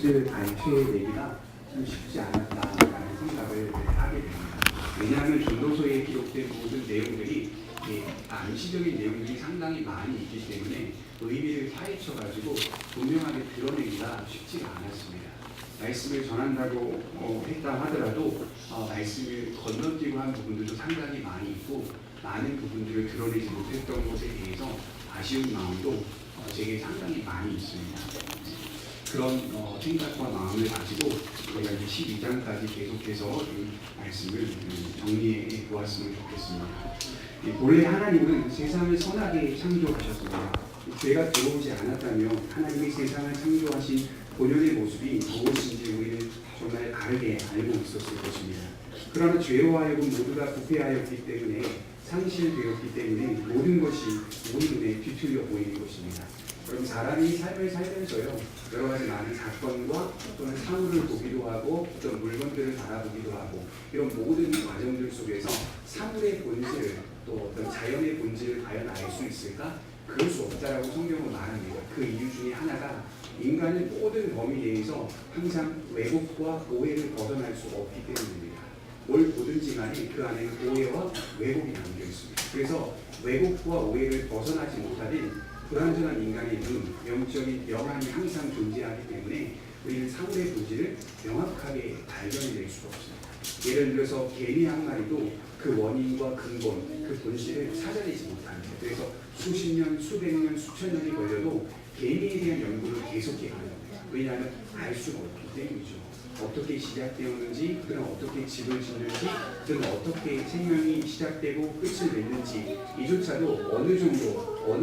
를 발췌내기가 참 쉽지 않았다라는 생각을 하게 됩니다. 왜냐하면 전도서에 기록된 모든 내용들이 암시적인 내용들이 상당히 많이 있기 때문에 의미를 파헤쳐가지고 분명하게 드러내기가 쉽지가 않았습니다. 말씀을 전한다고 했다 하더라도 말씀을 건너뛰고 한 부분들도 상당히 많이 있고 많은 부분들을 드러내지 못했던 것에 대해서 아쉬운 마음도 제게 상당히 많이 있습니다. 그런 생각과 마음을 가지고 우리가 이제 12장까지 계속해서 말씀을 정리해 보았으면 좋겠습니다. 본래 하나님은 세상을 선하게 창조하셨습니다. 죄가 들어오지 않았다면 하나님이 세상을 창조하신 본연의 모습이 무엇인지 우리는 정말 다르게 알고 있었을 것입니다. 그러나 죄로 하여금 모두가 부패하였기 때문에 상실되었기 때문에 모든 것이 우리 눈에 뒤틀려 보이는 것입니다. 그럼 사람이 삶을 살면서요 여러 가지 많은 사건과 또는 사물을 보기도 하고 어떤 물건들을 바라보기도 하고 이런 모든 과정들 속에서 사물의 본질을 또 어떤 자연의 본질을 과연 알 수 있을까? 그럴 수 없다라고 성경은 말합니다. 그 이유 중에 하나가 인간은 모든 범위 내에서 항상 왜곡과 오해를 벗어날 수 없기 때문입니다. 뭘 보든지 간에 그 안에는 오해와 왜곡이 담겨 있습니다. 그래서 왜곡과 오해를 벗어나지 못하는 불완전한 인간의 눈, 영적인 영안이 항상 존재하기 때문에 우리는 사물의 본질을 명확하게 발견해낼 수가 없습니다. 예를 들어서 개미 한 마리도 그 원인과 근본, 그 본질을 찾아내지 못합니다. 그래서 수십 년, 수백 년, 수천 년이 걸려도 개미에 대한 연구를 계속해야 합니다. 왜냐하면 알 수가 없기 때문이죠. 어떻게 시작되었는지, 그는 어떻게 집을 짓는지, 그는 어떻게 생명이 시작되고 끝을 맺는지 이조차도 어느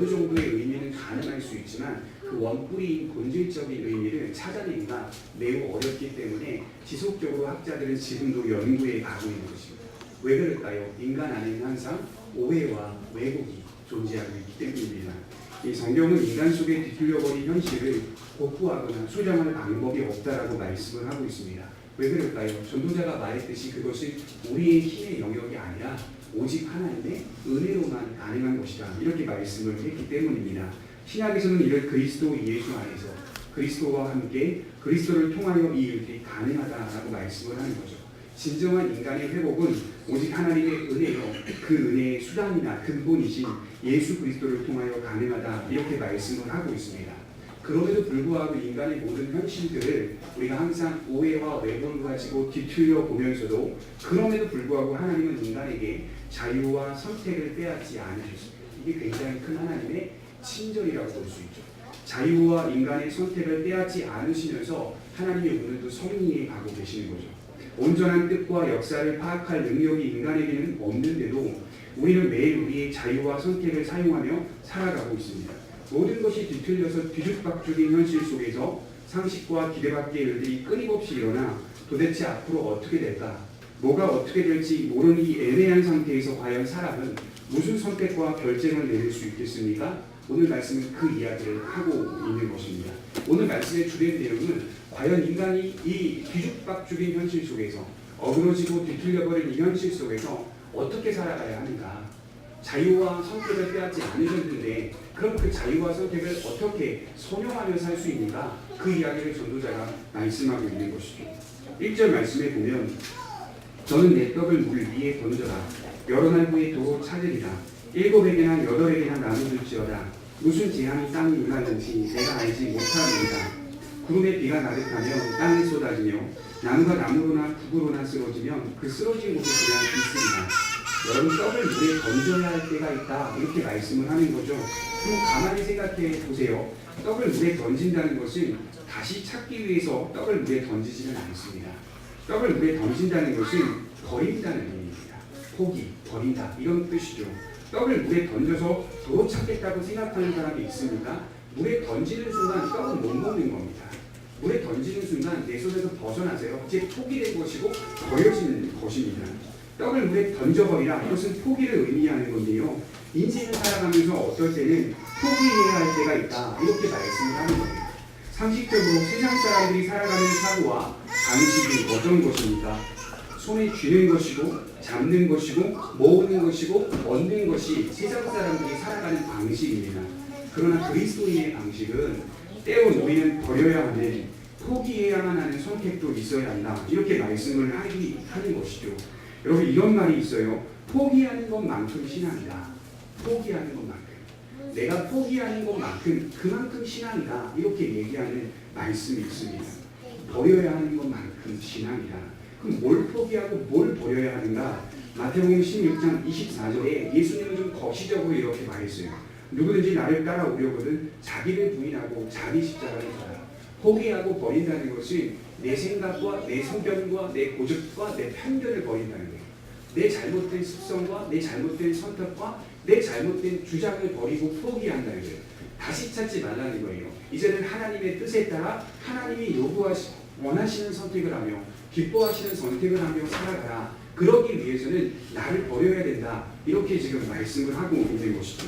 정도의 의미는 가능할 수 있지만 그 원뿌리인 본질적인 의미를 찾아내기가 매우 어렵기 때문에 지속적으로 학자들은 지금도 연구에 가고 있는 것입니다. 왜 그럴까요? 인간 안에는 항상 오해와 왜곡이 존재하고 있기 때문입니다. 이 성경은 인간 속에 뒤틀려버린 현실을 복구하거나 수정할 방법이 없다라고 말씀을 하고 있습니다. 왜 그럴까요? 전도자가 말했듯이 그것은 우리의 힘의 영역이 아니라 오직 하나님의 은혜로만 가능한 것이다. 이렇게 말씀을 했기 때문입니다. 신약에서는 이를 그리스도 예수 안에서 그리스도와 함께 그리스도를 통하여 이 일들이 가능하다라고 말씀을 하는 거죠. 진정한 인간의 회복은 오직 하나님의 은혜요 그 은혜의 수단이나 근본이신 예수 그리스도를 통하여 가능하다 이렇게 말씀을 하고 있습니다. 그럼에도 불구하고 인간의 모든 현실들을 우리가 항상 오해와 왜곡을 가지고 뒤틀려 보면서도 그럼에도 불구하고 하나님은 인간에게 자유와 선택을 빼앗지 않으셨습니다. 이게 굉장히 큰 하나님의 친절이라고 볼 수 있죠. 자유와 인간의 선택을 빼앗지 않으시면서 하나님의 오늘도 섭리에 가고 계시는 거죠. 온전한 뜻과 역사를 파악할 능력이 인간에게는 없는데도 우리는 매일 우리의 자유와 선택을 사용하며 살아가고 있습니다. 모든 것이 뒤틀려서 뒤죽박죽인 현실 속에서 상식과 기대밖의 일들이 끊임없이 일어나 도대체 앞으로 어떻게 될까? 뭐가 어떻게 될지 모르는 이 애매한 상태에서 과연 사람은 무슨 선택과 결정을 내릴 수 있겠습니까? 오늘 말씀은 그 이야기를 하고 있는 것입니다. 오늘 말씀의 주된 내용은 과연 인간이 이 뒤죽박죽인 현실 속에서 어그러지고 뒤틀려버린 이 현실 속에서 어떻게 살아가야 하는가? 자유와 선택을 빼앗지 않으셨는데 그럼 그 자유와 선택을 어떻게 선용하며 살 수 있는가? 그 이야기를 전도자가 말씀하고 있는 것이죠. 1절 말씀에 보면 저는 내 떡을 물 위에 던져라. 여러 날 후에 도로 찾으리라. 7에게나 8에게나 나누을지어다. 무슨 재앙이 땅에 임하는지 내가 알지 못하리이다. 구름에 비가 가득하며 땅에 쏟아지며 나무가 나무로나 북으로나 쓰러지면 그 쓰러진 곳에 그냥 있습니다. 여러분 떡을 물에 던져야 할 때가 있다 이렇게 말씀을 하는 거죠. 그럼 가만히 생각해 보세요. 떡을 물에 던진다는 것은 다시 찾기 위해서 떡을 물에 던지지는 않습니다. 떡을 물에 던진다는 것은 버린다는 의미입니다. 포기, 버린다 이런 뜻이죠. 떡을 물에 던져서 도로 찾겠다고 생각하는 사람이 있습니까? 물에 던지는 순간 떡은 못 먹는 겁니다. 물에 던지는 순간 내 손에서 벗어나세요. 이제 포기된 것이고 버려지는 것입니다. 떡을 물에 던져버리라. 이것은 포기를 의미하는 건데요. 인생을 살아가면서 어떨 때는 포기해야 할 때가 있다. 이렇게 말씀을 하는 겁니다. 상식적으로 세상 사람들이 살아가는 사고와 방식이 어떤 것입니까? 손에 쥐는 것이고 잡는 것이고 모으는 것이고 얻는 것이 세상 사람들이 살아가는 방식입니다. 그러나 그리스도인의 방식은 때로 우리는 버려야 하는 포기해야만 하는 선택도 있어야 한다. 이렇게 말씀을 하는 것이죠. 여러분 이런 말이 있어요. 포기하는 것만큼 신앙이다. 포기하는 것만큼. 내가 포기하는 것만큼 그만큼 신앙이다. 이렇게 얘기하는 말씀이 있습니다. 버려야 하는 것만큼 신앙이다. 그럼 뭘 포기하고 뭘 버려야 하는가? 마태복음 16장 24절에 예수님은 좀 거시적으로 이렇게 말했어요. 누구든지 나를 따라오려거든 자기를 부인하고 자기 십자가를 져라. 포기하고 버린다는 것은 내 생각과 내 소견과 내 고집과 내 편견을 버린다는 거예요. 내 잘못된 습성과 내 잘못된 선택과 내 잘못된 주장을 버리고 포기한다는 거예요. 다시 찾지 말라는 거예요. 이제는 하나님의 뜻에 따라 하나님이 원하시는 선택을 하며 기뻐하시는 선택을 하며 살아가라. 그러기 위해서는 나를 버려야 된다. 이렇게 지금 말씀을 하고 있는 것이죠.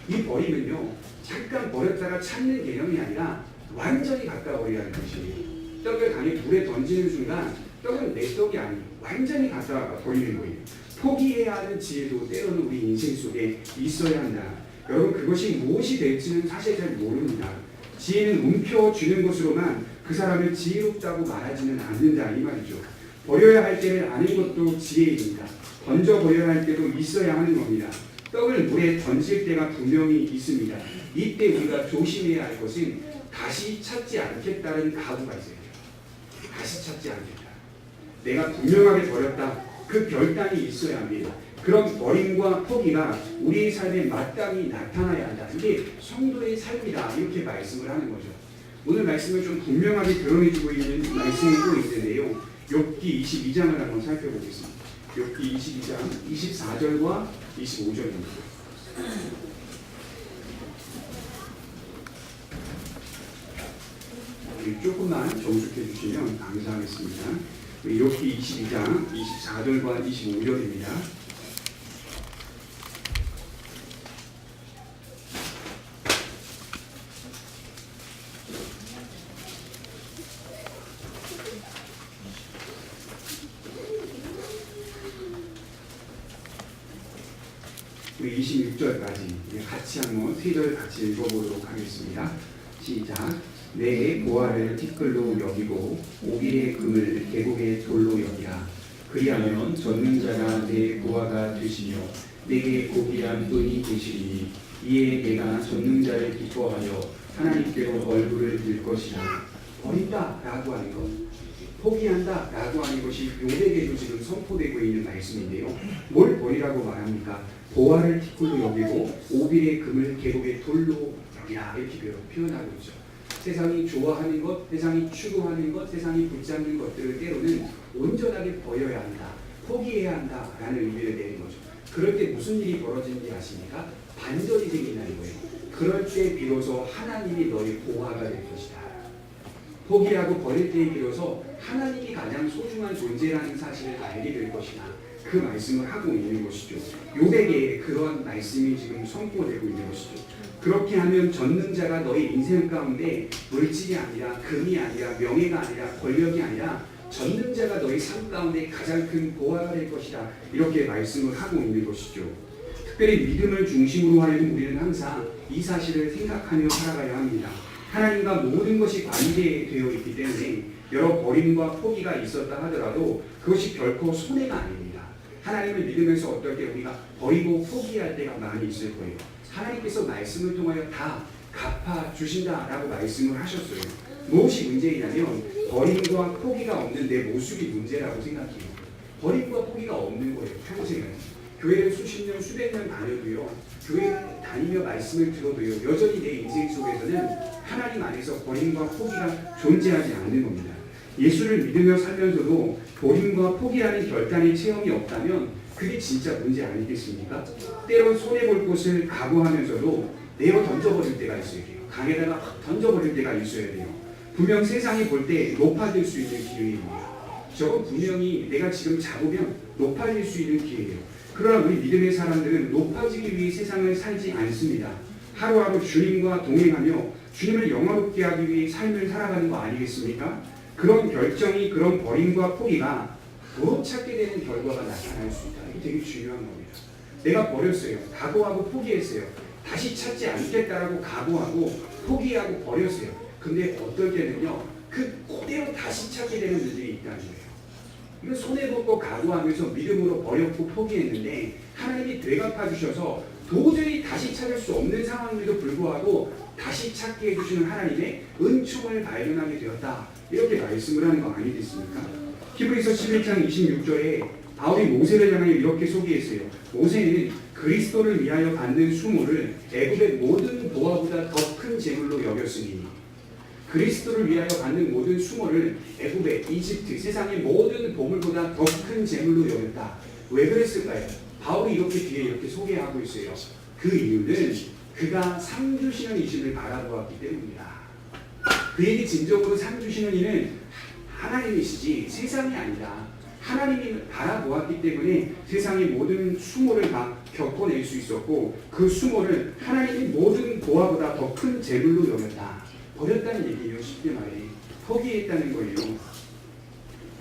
이 버림은요, 잠깐 버렸다가 찾는 개념이 아니라 완전히 갖다 버리라는 것이에요. 떡을 강에 물에 던지는 순간 떡은 내 떡이 아니에요. 완전히 갖다 버리는 거예요. 포기해야 하는 지혜도 때로는 우리 인생 속에 있어야 한다. 여러분 그것이 무엇이 될지는 사실 잘 모릅니다. 지혜는 움켜쥐는 것으로만 그 사람을 지혜롭다고 말하지는 않는다 이 말이죠. 버려야 할 때를 아는 것도 지혜입니다. 던져버려야 할 때도 있어야 하는 겁니다. 떡을 물에 던질 때가 분명히 있습니다. 이때 우리가 조심해야 할 것은 다시 찾지 않겠다는 각오가 있어야 돼요. 다시 찾지 않겠다. 내가 분명하게 버렸다. 그 결단이 있어야 합니다. 그런 버림과 포기가 우리의 삶에 마땅히 나타나야 한다. 이게 성도의 삶이다. 이렇게 말씀을 하는 거죠. 오늘 말씀을 좀 분명하게 드러내주고 있는 말씀이 또 있는데요. 욥기 22장을 한번 살펴보겠습니다. 욥기 22장 24절과 25절입니다. 조금만 정숙해 주시면 감사하겠습니다. 욥기 22장 24절과 25절입니다. 우리 26절까지 같이 한번 3절 같이 읽어보도록 하겠습니다. 시작. 내 보화를 티끌로 여기고 오빌의 금을 계곡의 돌로 여기라. 그리하면 전능자가 내 보화가 되시며 내게 고귀한 은이 되시리니 이에 내가 전능자를 기뻐하여 하나님께로 얼굴을 들 것이라. 버린다 라고 하는 것, 포기한다 라고 하는 것이 욥에게도 지금 선포되고 있는 말씀인데요. 뭘 버리라고 말합니까? 보화를 티끌로 여기고 오빌의 금을 계곡의 돌로 여기라 이렇게 표현하고 있죠. 세상이 좋아하는 것, 세상이 추구하는 것, 세상이 붙잡는 것들을 때로는 온전하게 버려야 한다, 포기해야 한다라는 의미를 내는 거죠. 그럴 때 무슨 일이 벌어지는지 아십니까? 반전이 생긴다는 거예요. 그럴 때 비로소 하나님이 너의 보화가 될 것이다. 포기하고 버릴 때에 비로소 하나님이 가장 소중한 존재라는 사실을 알게 될 것이다. 그 말씀을 하고 있는 것이죠. 욥에게 그러한 말씀이 지금 선포되고 있는 것이죠. 그렇게 하면 전능자가 너의 인생 가운데 물질이 아니라 금이 아니라 명예가 아니라 권력이 아니라 전능자가 너의 삶 가운데 가장 큰 보화가 될 것이다. 이렇게 말씀을 하고 있는 것이죠. 특별히 믿음을 중심으로 하여금 우리는 항상 이 사실을 생각하며 살아가야 합니다. 하나님과 모든 것이 관계되어 있기 때문에 여러 버림과 포기가 있었다 하더라도 그것이 결코 손해가 아닙니다. 하나님을 믿으면서 어떨 때 우리가 버리고 포기할 때가 많이 있을 거예요. 하나님께서 말씀을 통하여 다 갚아주신다라고 말씀을 하셨어요. 무엇이 문제이냐면 버림과 포기가 없는 내 모습이 문제라고 생각해요. 버림과 포기가 없는 거예요. 평생을. 교회를 수십 년, 수백 년 다녀도요. 교회 다니며 말씀을 들어도요. 여전히 내 인생 속에서는 하나님 안에서 버림과 포기가 존재하지 않는 겁니다. 예수를 믿으며 살면서도 버림과 포기하는 결단의 체험이 없다면 그게 진짜 문제 아니겠습니까? 때론 손해볼 것을 각오하면서도 내어 던져버릴 때가 있어야 돼요. 강에다가 확 던져버릴 때가 있어야 돼요. 분명 세상이 볼 때 높아질 수 있는 기회입니다. 저건 분명히 내가 지금 잡으면 높아질 수 있는 기회예요. 그러나 우리 믿음의 사람들은 높아지기 위해 세상을 살지 않습니다. 하루하루 주님과 동행하며 주님을 영화롭게 하기 위해 삶을 살아가는 거 아니겠습니까? 그런 결정이, 그런 버림과 포기가 도로 찾게 되는 결과가 나타날 수 있다. 이게 되게 중요한 겁니다. 내가 버렸어요. 각오하고 포기했어요. 다시 찾지 않겠다라고 각오하고 포기하고 버렸어요. 근데 어떨 때는요, 그대로 다시 찾게 되는 일들이 있다는 거예요. 이거 손해보고 각오하면서 믿음으로 버렸고 포기했는데 하나님이 되갚아 주셔서 도저히 다시 찾을 수 없는 상황임에도 불구하고 다시 찾게 해주시는 하나님의 은총을 발견하게 되었다. 이렇게 말씀을 하는 거 아니겠습니까? 히브리서 11장 26절에 바울이 모세를 향하여 이렇게 소개했어요. 모세는 그리스도를 위하여 받는 수모를 애굽의 모든 보화보다 더 큰 재물로 여겼으니 그리스도를 위하여 받는 모든 수모를 애굽의 이집트 세상의 모든 보물보다 더 큰 재물로 여겼다. 왜 그랬을까요? 바울이 이렇게 뒤에 이렇게 소개하고 있어요. 그 이유는 그가 상 주시는 이심을 바라보았기 때문이다. 그에게 진정으로 상 주시는 이는 하나님이시지 세상이 아니다. 하나님이 바라보았기 때문에 세상의 모든 수모를 다 겪어낼 수 있었고 그 수모를 하나님이 모든 보화보다 더 큰 재물로 여겼다. 버렸다는 얘기예요. 쉽게 말해 포기했다는 거예요.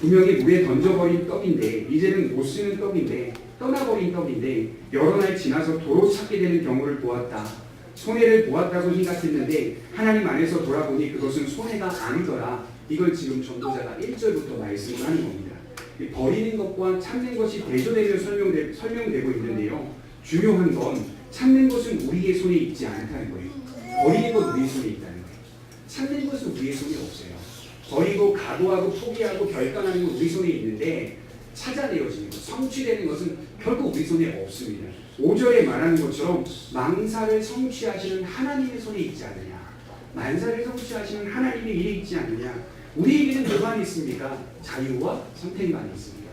분명히 물에 던져버린 떡인데 이제는 못 쓰는 떡인데 떠나버린 떡인데 여러 날 지나서 도로 찾게 되는 경우를 보았다. 손해를 보았다고 생각했는데 하나님 안에서 돌아보니 그것은 손해가 아니더라. 이걸 지금 전도자가 1절부터 말씀을 하는 겁니다. 버리는 것과 찾는 것이 대조되며 설명되고 있는데요. 중요한 건 찾는 것은 우리의 손에 있지 않다는 거예요. 버리는 건 우리의 손에 있다는 거예요. 찾는 것은 우리의 손에 없어요. 버리고 각오하고 포기하고 결단하는 건 우리 손에 있는데 찾아내어지는 것, 성취되는 것은 결국 우리 손에 없습니다. 5절에 말하는 것처럼 망사를 성취하시는 하나님의 손에 있지 않느냐. 만사를 성취하시는 하나님의 일에 있지 않느냐. 우리에게는 뭐만 있습니까? 자유와 선택만 있습니다.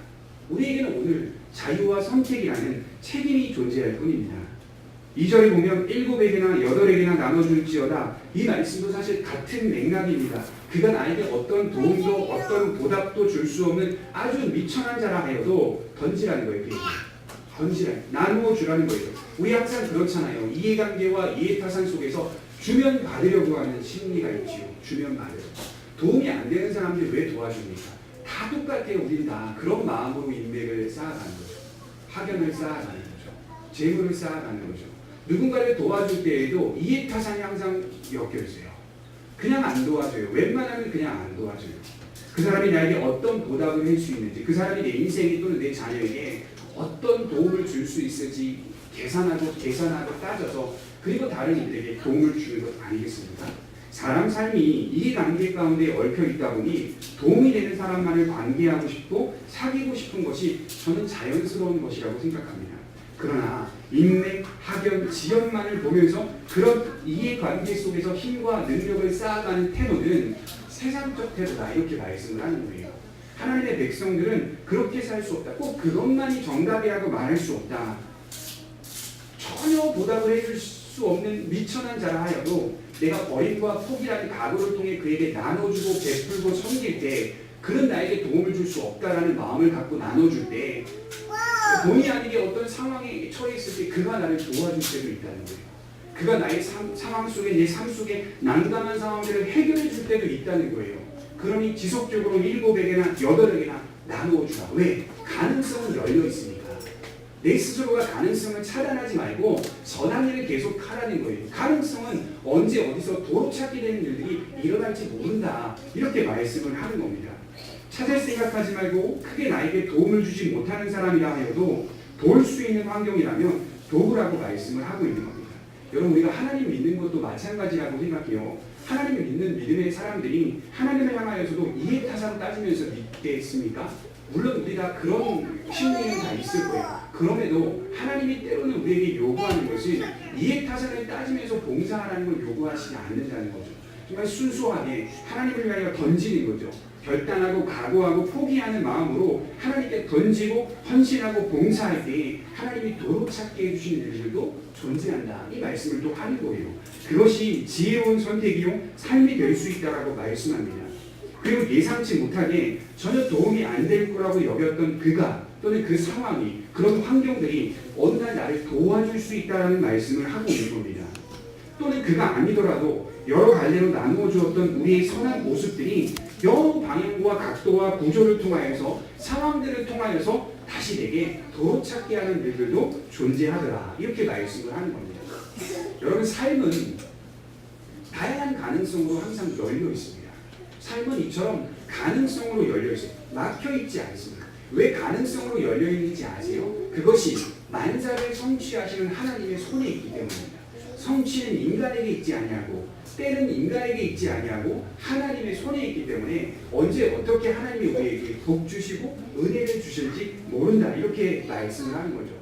우리에게는 오늘 자유와 선택이라는 책임이 존재할 뿐입니다. 2절에 보면 7에게나 8에게나 나눠줄지어다. 이 말씀도 사실 같은 맥락입니다. 그가 나에게 어떤 도움도 어떤 보답도 줄 수 없는 아주 미천한 자라 하여도 던지라는 거예요. 던지라, 나누어 주라는 거예요. 우리 항상 그렇잖아요. 이해관계와 이해타산 속에서 주면 받으려고 하는 심리가 있지요. 주면 받으려고. 도움이 안 되는 사람들 왜 도와줍니까? 다 똑같아요. 우린 다 그런 마음으로 인맥을 쌓아가는 거죠. 학연을 쌓아가는 거죠. 재물을 쌓아가는 거죠. 누군가를 도와줄 때에도 이해타산이 항상 엮여있어요. 그냥 안 도와줘요. 웬만하면 그냥 안 도와줘요. 그 사람이 나에게 어떤 보답을 할 수 있는지, 그 사람이 내 인생에 또는 내 자녀에게 어떤 도움을 줄 수 있을지 계산하고 따져서 그리고 다른 이들에게 도움을 주는 것 아니겠습니까? 사람 삶이 이해관계 가운데 얽혀 있다 보니 도움이 되는 사람만을 관계하고 싶고 사귀고 싶은 것이 저는 자연스러운 것이라고 생각합니다. 그러나 인맥, 학연, 지연만을 보면서 그런 이해관계 속에서 힘과 능력을 쌓아가는 태도는 세상적 태도다. 이렇게 말씀을 하는 거예요. 하나님의 백성들은 그렇게 살 수 없다. 꼭 그것만이 정답이라고 말할 수 없다. 전혀 보답을 해줄 수 없는 미천한 자라 하여도 내가 버림과 포기라는 각오를 통해 그에게 나눠주고 베풀고 섬길 때 그는 나에게 도움을 줄 수 없다라는 마음을 갖고 나눠줄 때 본의 아니게 어떤 상황에 처해 있을 때 그가 나를 도와줄 때도 있다는 거예요. 그가 나의 상황 속에 내 삶 속에 난감한 상황들을 해결해 줄 때도 있다는 거예요. 그러니 지속적으로 7에게나 8에게나 나누어 주라. 왜? 가능성은 열려 있으니까. 내 스스로가 가능성을 차단하지 말고 선한 일을 계속 하라는 거예요. 가능성은 언제 어디서 도로 찾게 되는 일들이 일어날지 모른다. 이렇게 말씀을 하는 겁니다. 찾을 생각하지 말고 크게 나에게 도움을 주지 못하는 사람이라 하여도 도울 수 있는 환경이라면 도우라고 말씀을 하고 있는 겁니다. 여러분, 우리가 하나님 믿는 것도 마찬가지라고 생각해요. 하나님을 믿는 믿음의 사람들이 하나님을 향하여서도 이해타산 따지면서 믿겠습니까? 물론 우리 다 그런 심리는 다 있을 거예요. 그럼에도 하나님이 때로는 우리에게 요구하는 것은 이해타산을 따지면서 봉사하라는 걸 요구하시지 않는다는 거죠. 정말 순수하게 하나님을 위하여 던지는 거죠. 결단하고 각오하고 포기하는 마음으로 하나님께 던지고 헌신하고 봉사할 때 하나님이 도로 찾게 해주시는 일들도 존재한다. 이 말씀을 또 하는 거예요. 그것이 지혜로운 선택이요 삶이 될 수 있다라고 말씀합니다. 그리고 예상치 못하게 전혀 도움이 안 될 거라고 여겼던 그가 또는 그 상황이 그런 환경들이 어느 날 나를 도와줄 수 있다라는 말씀을 하고 있는 겁니다. 또는 그가 아니더라도 여러 갈래로 나누어 주었던 우리의 선한 모습들이 여러 방향과 각도와 구조를 통하여서 상황들을 통하여서 다시 내게 도로 찾게 하는 일들도 존재하더라. 이렇게 말씀을 하는 겁니다. 여러분, 삶은 다양한 가능성으로 항상 열려 있습니다. 삶은 이처럼 가능성으로 열려있어요. 막혀있지 않습니다. 왜 가능성으로 열려있는지 아세요? 그것이 만사를 성취하시는 하나님의 손에 있기 때문입니다. 성취는 인간에게 있지 아니하고 때는 인간에게 있지 아니하고 하나님의 손에 있기 때문에 언제 어떻게 하나님이 우리에게 복 주시고 은혜를 주실지 모른다, 이렇게 말씀을 하는 거죠.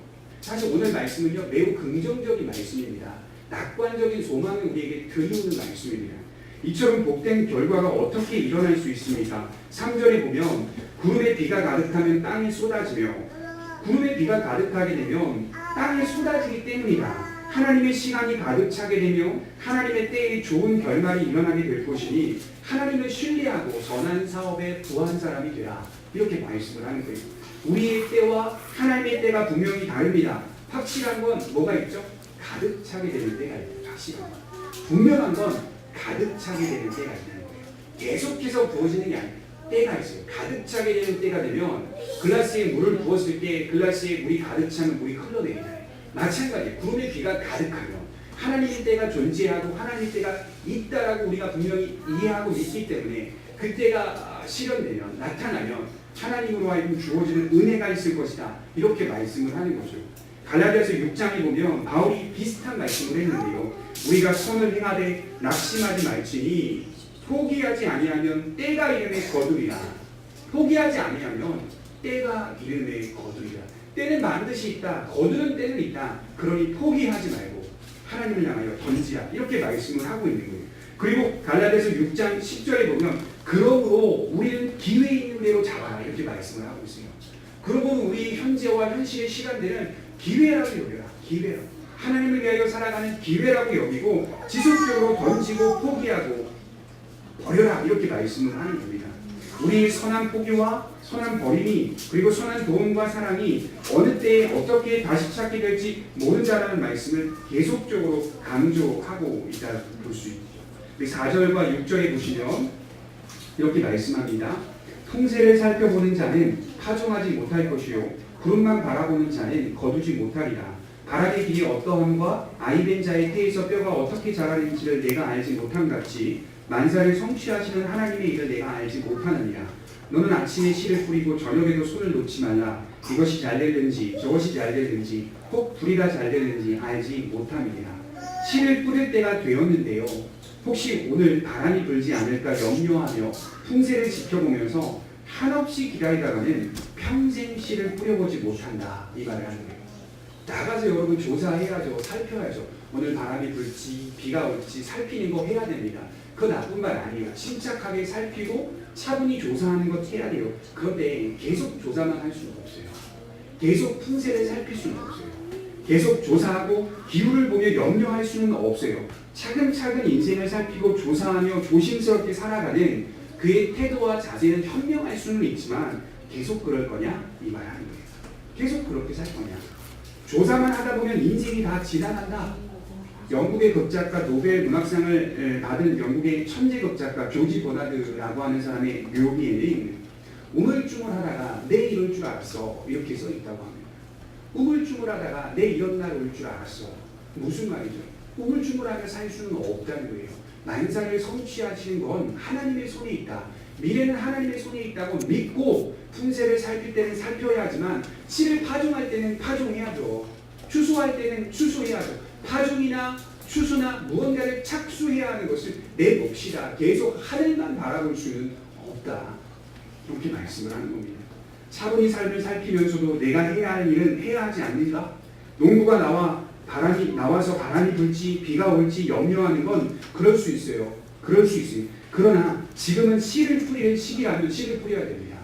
사실 오늘 말씀은요 매우 긍정적인 말씀입니다. 낙관적인 소망을 우리에게 드리는 말씀입니다. 이처럼 복된 결과가 어떻게 일어날 수 있습니까? 3절에 보면 구름에 비가 가득하면 땅에 쏟아지며, 구름에 비가 가득하게 되면 땅에 쏟아지기 때문이다. 하나님의 시간이 가득 차게 되며 하나님의 때에 좋은 결말이 일어나게 될 것이니 하나님을 신뢰하고 선한 사업에 부한 사람이 되라, 이렇게 말씀을 하는 거예요. 우리의 때와 하나님의 때가 분명히 다릅니다. 확실한 건 뭐가 있죠? 가득 차게 되는 때가 있죠. 확실한 건. 분명한 건 가득 차게 되는 때가 있다는 거예요. 계속해서 부어지는 게 아니에요. 때가 있어요. 가득 차게 되는 때가 되면 글라스에 물을 부었을 때 글라스에 물이 가득 차면 물이 흘러내리잖아요. 마찬가지예요. 구름에 비가 가득하면 하나님의 때가 존재하고 하나님의 때가 있다라고 우리가 분명히 이해하고 믿기 때문에 그 때가 실현되면, 나타나면 하나님으로 하여금 주어지는 은혜가 있을 것이다, 이렇게 말씀을 하는 거죠. 갈라디아서 6장에 보면 바울이 비슷한 말씀을 했는데요. 우리가 선을 행하되 낙심하지 말지니 포기하지 아니하면 때가 이름에 거두리라. 포기하지 아니하면 때가 이름에 거두리라. 때는 반드시 있다. 거두는 때는 있다. 그러니 포기하지 말고 하나님을 향하여 던지라, 이렇게 말씀을 하고 있는 거예요. 그리고 갈라디아서 6장 10절에 보면 그러므로 우리는 기회 있는 대로 잡아라, 이렇게 말씀을 하고 있어요. 그러므로 우리 현재와 현실의 시간들은 기회라고 여겨라. 기회라고. 하나님을 위하여 살아가는 기회라고 여기고 지속적으로 던지고 포기하고 버려라, 이렇게 말씀을 하는 겁니다. 우리의 선한 포기와 선한 버림이, 그리고 선한 도움과 사랑이 어느 때에 어떻게 다시 찾게 될지 모른다라는 말씀을 계속적으로 강조하고 있다고 볼 수 있죠. 4절과 6절에 보시면 이렇게 말씀합니다. 풍세를 살펴보는 자는 파종하지 못할 것이요 구름만 바라보는 자는 거두지 못하리라. 바람의 길이 어떠함과 아이된 자의 태에서 뼈가 어떻게 자라는지를 내가 알지 못함같이 만사를 성취하시는 하나님의 일을 내가 알지 못하느니라. 너는 아침에 씨를 뿌리고 저녁에도 손을 놓지 말라. 이것이 잘 되는지 저것이 잘 되는지 혹 불이가 잘 되는지 알지 못함이니라. 씨를 뿌릴 때가 되었는데요, 혹시 오늘 바람이 불지 않을까 염려하며 풍세를 지켜보면서 한없이 기다리다가는 평생 씨를 뿌려보지 못한다, 이 말을 하는 거예요. 나가서 여러분 조사해야죠. 살펴야죠. 오늘 바람이 불지 비가 올지 살피는 거 해야 됩니다. 그거 나쁜 말 아니에요. 침착하게 살피고 차분히 조사하는 것 해야 돼요. 그런데 계속 조사만 할 수는 없어요. 계속 풍세를 살필 수는 없어요. 계속 조사하고 기후를 보며 염려할 수는 없어요. 차근차근 인생을 살피고 조사하며 조심스럽게 살아가는 그의 태도와 자세는 현명할 수는 있지만 계속 그럴 거냐? 이 말 하는 거예요. 계속 그렇게 살 거냐? 조사만 하다 보면 인생이 다 지나간다. 영국의 극작가 노벨 문학상을 받은 영국의 천재 극작가 조지 버나드라고 하는 사람의 묘기에는 우물쭈물하다가 내 이럴 줄 알았어, 이렇게 써 있다고 합니다. 우물쭈물하다가 내 이런 날 올 줄 알았어. 무슨 말이죠? 우물쭈물하며 살 수는 없다는 거예요. 만사를 성취하시는 건 하나님의 손에 있다. 미래는 하나님의 손에 있다고 믿고 풍세를 살필 때는 살펴야 하지만 씨를 파종할 때는 파종해야죠. 추수할 때는 추수해야죠. 파종이나 추수나 무언가를 착수해야 하는 것을 내 몫이다. 계속 하늘만 바라볼 수는 없다. 이렇게 말씀을 하는 겁니다. 차분히 삶을 살피면서도 내가 해야 할 일은 해야 하지 않는가? 농부가 나와서 바람이 불지 비가 올지 염려하는 건 그럴 수 있어요. 그럴 수 있어요. 그러나 지금은 씨를 뿌리는 시기라면 씨를 뿌려야 됩니다.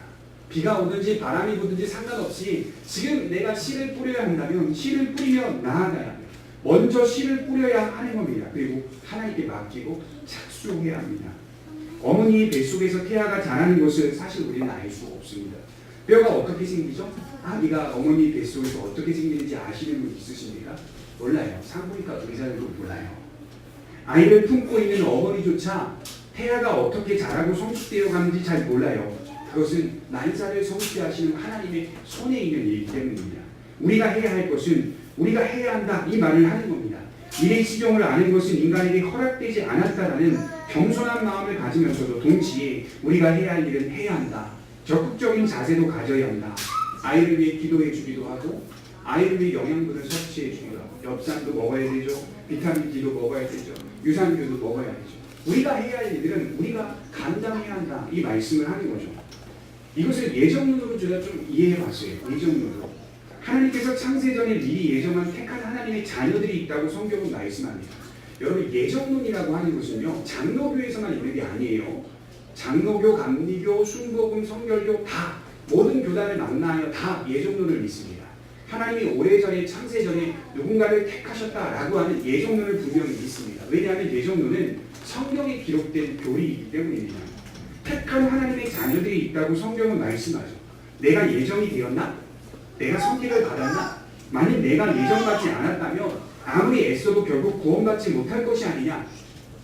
비가 오든지 바람이 부든지 상관없이 지금 내가 씨를 뿌려야 한다면 씨를 뿌리며 나아가야 합니다. 먼저 씨를 뿌려야 하는 겁니다. 그리고 하나님께 맡기고 착수해야 합니다. 어머니의 뱃속에서 태아가 자라는 것을 사실 우리는 알 수 없습니다. 뼈가 어떻게 생기죠? 아기가 어머니 뱃속에서 어떻게 생기는지 아시는 분 있으십니까? 몰라요. 산부인과 의사들도 몰라요. 아이를 품고 있는 어머니조차 태아가 어떻게 자라고 성숙되어 가는지 잘 몰라요. 그것은 만사를 성취하시는 하나님의 손에 있는 일이기 때문입니다. 우리가 해야 할 것은 우리가 해야 한다, 이 말을 하는 겁니다. 일의 시종을 아는 것은 인간에게 허락되지 않았다라는 겸손한 마음을 가지면서도 동시에 우리가 해야 할 일은 해야 한다. 적극적인 자세도 가져야 한다. 아이를 위해 기도해 주기도 하고 아이를 위해 영양분을 섭취해 주기도 하고 엽산도 먹어야 되죠. 비타민 D도 먹어야 되죠. 유산균도 먹어야 되죠. 우리가 해야 할 일들은 우리가 감당해야 한다. 이 말씀을 하는 거죠. 이것을 예정론으로 제가 좀 이해해 봤어요. 예정론으로. 하나님께서 창세전에 미리 예정한 택한 하나님의 자녀들이 있다고 성경은 말씀합니다. 여러분 예정론이라고 하는 것은요. 장로교에서만 있는 게 아니에요. 장로교, 감리교, 순복음, 성결교 다 모든 교단을 만나여 다 예정론을 믿습니다. 하나님이 오래전에 창세전에 누군가를 택하셨다라고 하는 예정론을 분명히 믿습니다. 왜냐하면 예정론은 성경에 기록된 교리이기 때문입니다. 택한 하나님의 자녀들이 있다고 성경은 말씀하죠. 내가 예정이 되었나? 내가 선택을 받았나? 만약 내가 예정받지 않았다면 아무리 애써도 결국 구원받지 못할 것이 아니냐?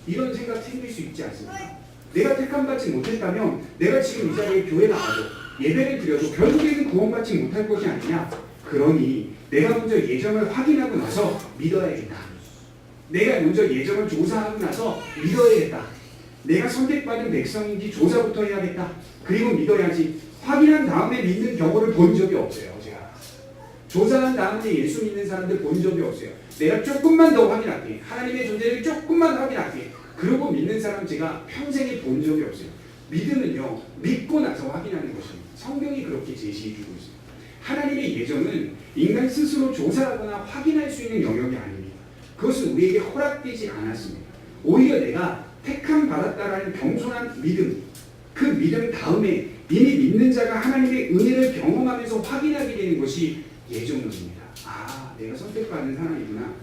이런 생각 생길 수 있지 않습니까? 내가 택함받지 못했다면 내가 지금 이 자리에 교회 나가도 예배를 드려도 결국에는 구원받지 못할 것이 아니냐? 그러니 내가 먼저 예정을 확인하고 나서 믿어야겠다. 내가 먼저 예정을 조사하고 나서 믿어야겠다. 내가 선택받은 백성인지 조사부터 해야겠다. 그리고 믿어야지. 확인한 다음에 믿는 경우를 본 적이 없어요. 제가 조사한 다음에 예수 믿는 사람들 본 적이 없어요. 내가 조금만 더 확인할게. 하나님의 존재를 조금만 확인할게. 그러고 믿는 사람 제가 평생에 본 적이 없어요. 믿음은요, 믿고 나서 확인하는 것입니다. 성경이 그렇게 제시해주고 있습니다. 하나님의 예정은 인간 스스로 조사하거나 확인할 수 있는 영역이 아닙니다. 그것은 우리에게 허락되지 않았습니다. 오히려 내가 택함 받았다라는 겸손한 믿음, 그 믿음 다음에 이미 믿는 자가 하나님의 은혜를 경험하면서 확인하게 되는 것이 예정론입니다. 아, 내가 선택받은 사람이구나.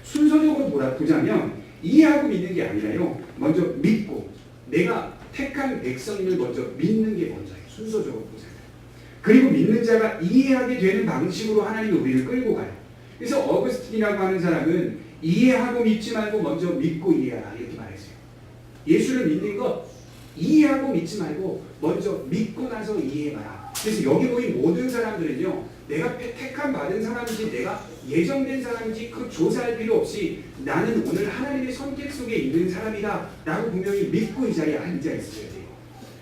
순서적으로 보자면 이해하고 믿는 게 아니라요. 먼저 믿고 내가 택한 백성임을 먼저 믿는 게 먼저예요. 순서적으로 보세요. 그리고 믿는 자가 이해하게 되는 방식으로 하나님이 우리를 끌고 가요. 그래서 어거스틴이라고 하는 사람은 이해하고 믿지 말고 먼저 믿고 이해하라 이렇게 말했어요. 예수를 믿는 것 이해하고 믿지 말고 먼저 믿고 나서 이해해봐라. 그래서 여기 모인 모든 사람들은요. 내가 택함 받은 사람인지 내가 예정된 사람인지 그 조사할 필요 없이 나는 오늘 하나님의 선택 속에 있는 사람이다 라고 분명히 믿고 이 자리에 앉아 있어야 돼요.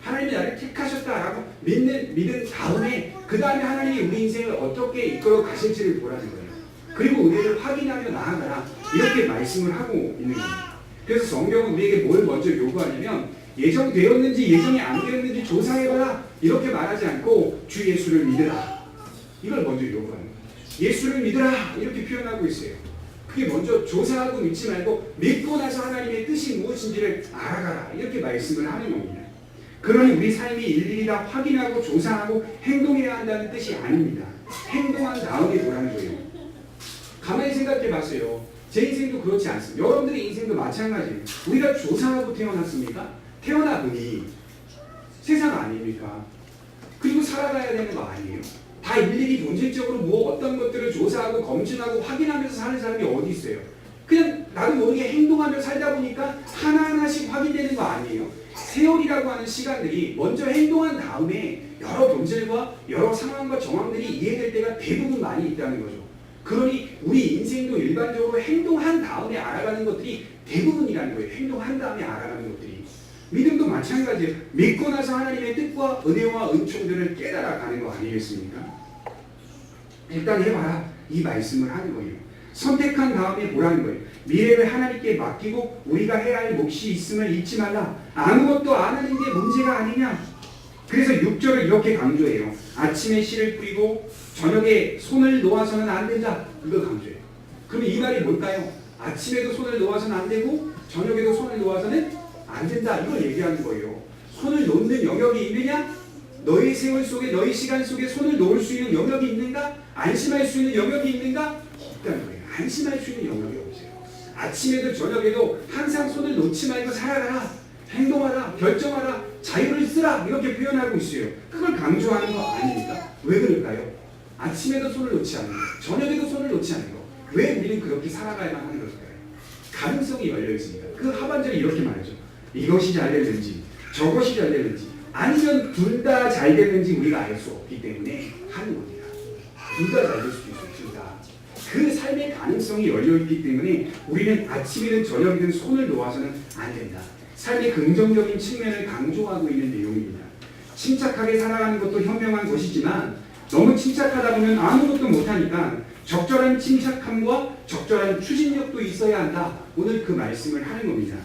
하나님이 나를 택하셨다라고 믿은 다음에 그 다음에 하나님이 우리 인생을 어떻게 이끌어 가실지를 보라는 거예요. 그리고 우리를 확인하며 나아가라 이렇게 말씀을 하고 있는 겁니다. 그래서 성경은 우리에게 뭘 먼저 요구하냐면 예정되었는지 예정이 안 되었는지 조사해봐라 이렇게 말하지 않고 주 예수를 믿으라 이걸 먼저 요구하는 거예요. 예수를 믿으라 이렇게 표현하고 있어요. 그게 먼저 조사하고 믿지 말고 믿고 나서 하나님의 뜻이 무엇인지를 알아가라 이렇게 말씀을 하는 겁니다. 그러니 우리 삶이 일일이 다 확인하고 조사하고 행동해야 한다는 뜻이 아닙니다. 행동한 다음에 보라는 거예요. 가만히 생각해 봤어요. 제 인생도 그렇지 않습니다. 여러분들의 인생도 마찬가지예요. 우리가 조사하고 태어났습니까? 태어나보니 세상 아닙니까? 그리고 살아가야 되는 거 아니에요? 다 일일이 본질적으로 뭐 어떤 것들을 조사하고 검증하고 확인하면서 사는 사람이 어디 있어요? 그냥 나도 모르게 행동하며 살다 보니까 하나하나씩 확인되는 거 아니에요? 세월이라고 하는 시간들이 먼저 행동한 다음에 여러 본질과 여러 상황과 정황들이 이해될 때가 대부분 많이 있다는 거죠. 그러니 우리 인생도 일반적으로 행동한 다음에 알아가는 것들이 대부분이라는 거예요. 행동한 다음에 알아가는 것들이. 믿음도 마찬가지예요. 믿고 나서 하나님의 뜻과 은혜와 은총들을 깨달아가는 거 아니겠습니까? 일단 해봐라. 이 말씀을 하는 거예요. 선택한 다음에 보라는 거예요. 미래를 하나님께 맡기고 우리가 해야 할 몫이 있음을 잊지 말라. 아무것도 안 하는 게 문제가 아니냐. 그래서 6절을 이렇게 강조해요. 아침에 씨를 뿌리고 저녁에 손을 놓아서는 안 된다. 이걸 강조해요. 그러면 이 말이 뭘까요? 아침에도 손을 놓아서는 안 되고 저녁에도 손을 놓아서는 안 된다. 이걸 얘기하는 거예요. 손을 놓는 영역이 있느냐? 너의 세월 속에 너의 시간 속에 손을 놓을 수 있는 영역이 있는가? 안심할 수 있는 영역이 있는가? 없다는 거예요. 안심할 수 있는 영역이 없어요. 아침에도 저녁에도 항상 손을 놓지 말고 살아가라. 행동하라. 결정하라. 자유를 쓰라. 이렇게 표현하고 있어요. 그걸 강조하는 거 아닙니까? 왜 그럴까요? 아침에도 손을 놓지 않는 거, 저녁에도 손을 놓지 않는 거. 왜 우리는 그렇게 살아가야만 하는 걸까요? 가능성이 열려 있으니까. 그 하반절에 이렇게 말하죠. 이것이 잘 됐는지 저것이 잘 됐는지 아니면 둘 다 잘 됐는지 우리가 알 수 없기 때문에 하는 겁니다. 둘 다 잘 될 수도 있어요. 둘 다. 그 삶의 가능성이 열려있기 때문에 우리는 아침이든 저녁이든 손을 놓아서는 안 된다. 삶의 긍정적인 측면을 강조하고 있는 내용입니다. 침착하게 살아가는 것도 현명한 것이지만 너무 침착하다 보면 아무것도 못하니까 적절한 침착함과 적절한 추진력도 있어야 한다. 오늘 그 말씀을 하는 겁니다.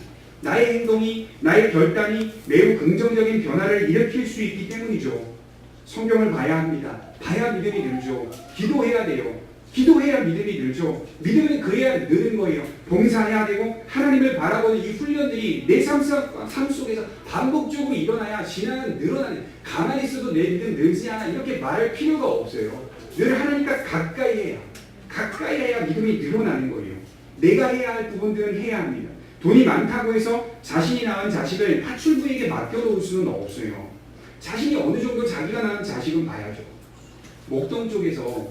나의 행동이, 나의 결단이 매우 긍정적인 변화를 일으킬 수 있기 때문이죠. 성경을 봐야 합니다. 봐야 믿음이 늘죠. 기도해야 돼요. 기도해야 믿음이 늘죠. 믿음은 그래야 느는 거예요. 봉사해야 되고 하나님을 바라보는 이 훈련들이 내 삶 속에서 반복적으로 일어나야 신앙은 늘어나는. 가만히 있어도 내 믿음 늘지 않아 이렇게 말할 필요가 없어요. 늘 하나님과 가까이 해야. 가까이 해야 믿음이 늘어나는 거예요. 내가 해야 할 부분들은 해야 합니다. 돈이 많다고 해서 자신이 낳은 자식을 파출부에게 맡겨놓을 수는 없어요. 자신이 어느 정도 자기가 낳은 자식은 봐야죠. 목동 쪽에서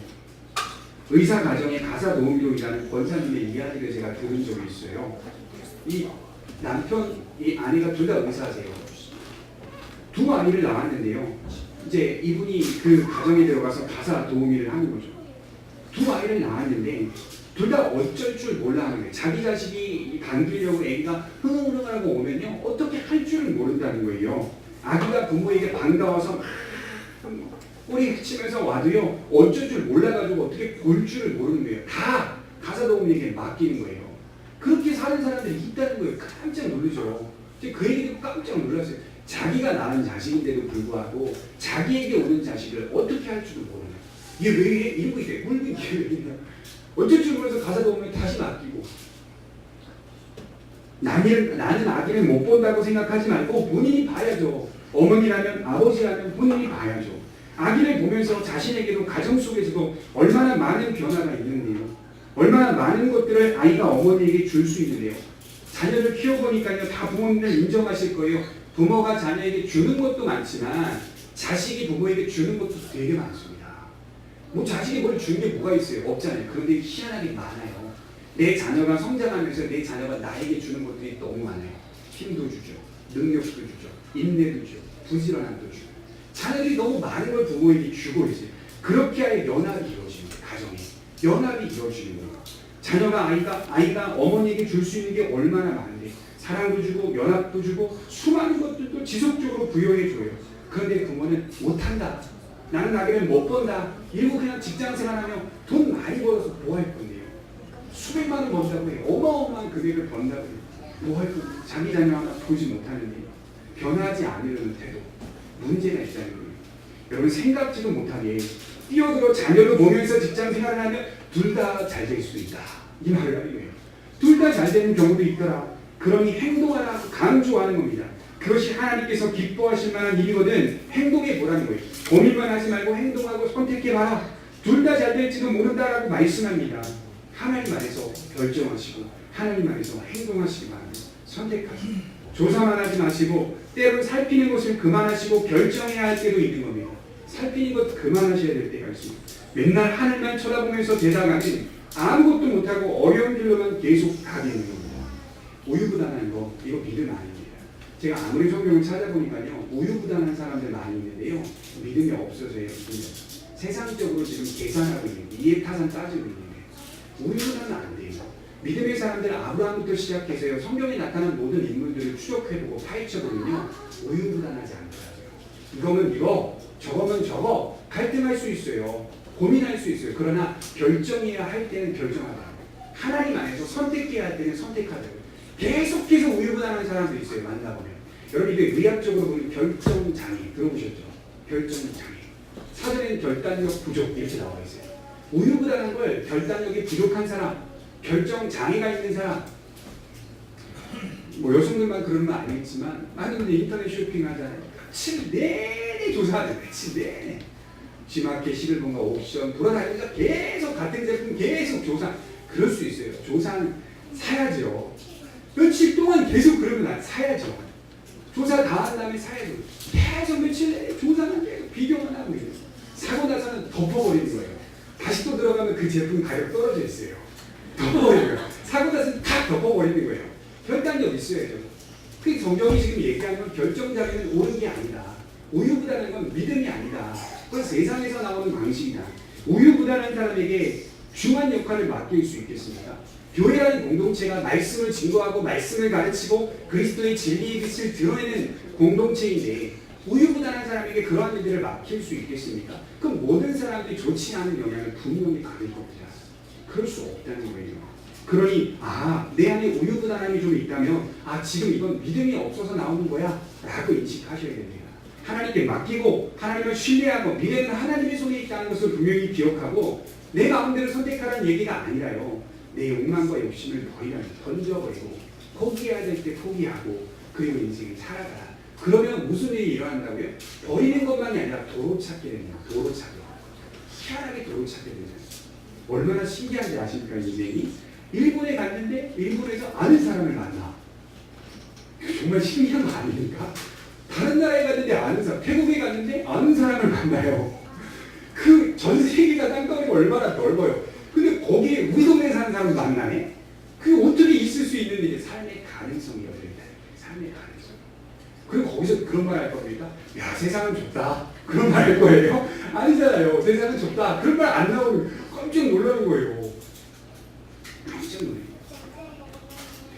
의사 가정에 가사 도우미로 일하는 권사님의 이야기를 제가 들은 적이 있어요. 이 남편, 이 아내가 둘 다 의사세요. 두 아이를 낳았는데요. 이제 이분이 그 가정에 들어가서 가사 도우미를 하는 거죠. 두 아이를 낳았는데 둘 다 어쩔 줄 몰라 하는 거예요. 자기 자식이 반기려고 아기가 흥흥흥하고 오면요. 어떻게 할 줄을 모른다는 거예요. 아기가 부모에게 반가워서 막 꼬리 치면서 와도요. 어쩔 줄 몰라가지고 어떻게 볼 줄을 모르는 거예요. 다 가사도우미에게 맡기는 거예요. 그렇게 사는 사람들이 있다는 거예요. 깜짝 놀라죠. 그 얘기도 깜짝 놀랐어요. 자기가 낳은 자식인데도 불구하고 자기에게 오는 자식을 어떻게 할 줄을 모르는 거예요. 이게 왜 이래? 이러고 있어요. 울고 있어요. 어쩔 줄 몰라서 가사도우미를 다시 맡기고 나는 아기를 못 본다고 생각하지 말고 본인이 봐야죠. 어머니라면 아버지라면 본인이 봐야죠. 아기를 보면서 자신에게도 가정 속에서도 얼마나 많은 변화가 있는데요. 얼마나 많은 것들을 아이가 어머니에게 줄 수 있는데요. 자녀를 키워보니까요. 다 부모님을 인정하실 거예요. 부모가 자녀에게 주는 것도 많지만 자식이 부모에게 주는 것도 되게 많습니다. 뭐 자식이 뭘 주는 게 뭐가 있어요? 없잖아요. 그런데 희한하게 많아요. 내 자녀가 성장하면서 내 자녀가 나에게 주는 것들이 너무 많아요. 힘도 주죠. 능력도 주죠. 인내도 주죠. 부지런함도 주죠. 자녀들이 너무 많은 걸 부모에게 주고 있어요. 그렇게 하여 연합이 이루어집니다. 가정에. 연합이 이루어지는 거예요. 자녀가 아이가 어머니에게 줄 수 있는 게 얼마나 많은데 사랑도 주고 연합도 주고 수많은 것들도 지속적으로 부여해줘요. 그런데 부모는 못한다. 나는 아기를 못 본다. 이러고 그냥 직장생활하며 돈 많이 벌어서 뭐 할 건데요. 수백만 원 번다고 해요. 어마어마한 금액을 번다고 해요. 뭐 할 건데 자기 자녀 하나 보지 못하는데 변하지 않으려는 태도. 문제가 있다는 거예요. 여러분 생각지도 못하게 뛰어들어 자녀를 보면서 직장생활을 하면 둘 다 잘 될 수 있다. 이 말을 하는 거예요. 둘 다 잘 되는 경우도 있더라. 그러니 행동하라고 강조하는 겁니다. 그것이 하나님께서 기뻐하실 만한 일이거든 행동해 보라는 거예요. 고민만 하지 말고 행동하고 선택해봐라. 둘 다 잘 될지도 모른다라고 말씀합니다. 하나님 안에서 결정하시고 하나님 안에서 행동하시기 바랍니다. 선택하시고 조사만 하지 마시고 때로 살피는 것을 그만하시고 결정해야 할 때도 있는 겁니다. 살피는 것 그만하셔야 될 때가 있습니다. 맨날 하늘만 쳐다보면서 되다가는 아무것도 못하고 어려운 길로만 계속 가게 되는 겁니다. 우유부단한 거 이거 믿음 아닙니다. 제가 아무리 성경을 찾아보니까요. 우유부단한 사람들 많이 있는데요. 믿음이 없어서예요. 세상적으로 지금 계산하고 있는 게 이해타산 따지고 있는 게 우유부단은 안 돼요. 믿음의 사람들 아브라함부터 시작해서요. 성경에 나타난 모든 인물들을 추적해보고 파헤쳐보면요. 우유부단하지 않더라고요. 이거면 이거, 저거면 저거 갈등할 수 있어요. 고민할 수 있어요. 그러나 결정해야 할 때는 결정하더라고요. 하나님 안에서 선택해야 할 때는 선택하더라고요. 계속해서 우유부단한 사람도 있어요. 만나보면. 여러분 이게 의학적으로 보면 결정장애 들어보셨죠? 결정장애. 사전에는 결단력 부족 이렇게 나와 있어요. 우유부단한 걸 결단력이 부족한 사람, 결정장애가 있는 사람, 뭐 여성들만 그런 건 아니겠지만 많은 분들이 인터넷 쇼핑하잖아요. 며칠 내내 조사하잖아요. 며칠 내내. G마켓 11번가 옵션 돌아다니면서 계속 같은 제품 계속 조사. 그럴 수 있어요. 조사는 사야죠. 며칠 동안 계속 그러면 사야죠. 조사 다 한 다음에 사야죠. 계속 며칠 내내 조사만 계속 비교만 하고 있어요. 사고 나서는 덮어버리는 거예요. 다시 또 들어가면 그 제품 가격 떨어져 있어요. 덮어버리는 거예요. 사고 나서는 다 덮어버리는 거예요. 결단력 있어야죠. 그 성경이 지금 얘기하는 건 결정장애는 옳은 게 아니다. 우유부단한 건 믿음이 아니다. 그건 세상에서 나오는 방식이다. 우유부단한 사람에게 중요한 역할을 맡길 수 있겠습니까? 교회라는 공동체가 말씀을 증거하고 말씀을 가르치고 그리스도의 진리의 빛을 드러내는 공동체인데 우유부단한 사람에게 그러한 일들을 맡길 수 있겠습니까? 그럼 모든 사람들이 좋지 않은 영향을 분명히 받을 겁니다. 그럴 수 없다는 거예요. 그러니 내 안에 우유부단함이 좀 있다면 지금 이건 믿음이 없어서 나오는 거야 라고 인식하셔야 됩니다. 하나님께 맡기고 하나님을 신뢰하고 미래는 하나님의 손에 있다는 것을 분명히 기억하고 내 마음대로 선택하라는 얘기가 아니라요. 내 욕망과 욕심을 던져버리고 포기해야 될 때 포기하고 그리고 인생을 살아가라. 그러면 무슨 일이 일어난다고요? 버리는 것만이 아니라 도로 찾게 됩니다. 도로 찾게. 희한하게 도로 찾게 됩니다. 얼마나 신기한지 아십니까? 인생이 일본에 갔는데 일본에서 아는 사람을 만나. 정말 신기한 거 아닙니까? 다른 나라에 갔는데 아는 사람, 태국에 갔는데 아는 사람을 만나요. 그 전 세계가 땅덩이가 얼마나 넓어요. 근데 거기에 우리 동네에 사는 사람을 만나네? 그게 어떻게 있을 수 있는 일이 삶의 가능성이 열려있다. 삶의 가능성. 그리고 거기서 그런 말 할 겁니까? 야, 세상은 좁다. 그런 말 할 거예요? 아니잖아요. 세상은 좁다. 그런 말 안 나오면 깜짝 놀라는 거예요. 깜짝 놀라요.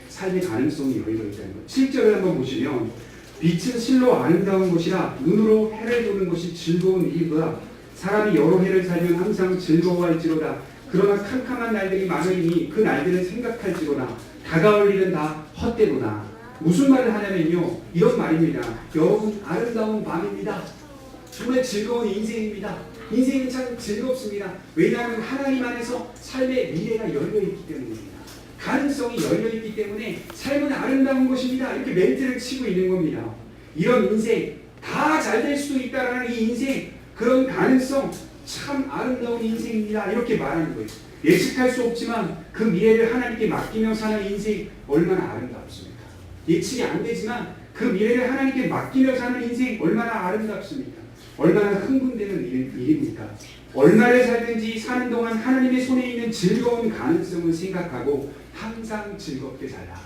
삶의 가능성이 열려있다는 거예요. 7절을 한번 보시면 빛은 실로 아름다운 것이라 눈으로 해를 보는 것이 즐거운 일이구나. 사람이 여러 해를 살면 항상 즐거워할지로다. 그러나 캄캄한 날들이 많으니 그 날들은 생각할지로다. 다가올 일은 다 헛되도다. 무슨 말을 하냐면요. 이런 말입니다. 여러분 아름다운 밤입니다. 정말 즐거운 인생입니다. 인생은 참 즐겁습니다. 왜냐하면 하나님 안에서 삶의 미래가 열려있기 때문입니다. 가능성이 열려있기 때문에 삶은 아름다운 것입니다. 이렇게 멘트를 치고 있는 겁니다. 이런 인생, 다 잘 될 수도 있다라는 이 인생, 그런 가능성, 참 아름다운 인생입니다. 이렇게 말하는 거예요. 예측할 수 없지만 그 미래를 하나님께 맡기며 사는 인생 얼마나 아름답습니까? 예측이 안 되지만 그 미래를 하나님께 맡기며 사는 인생 얼마나 아름답습니까? 얼마나 흥분되는 일입니까? 얼마를 살든지 사는 동안 하나님의 손에 있는 즐거운 가능성을 생각하고 항상 즐겁게 살라.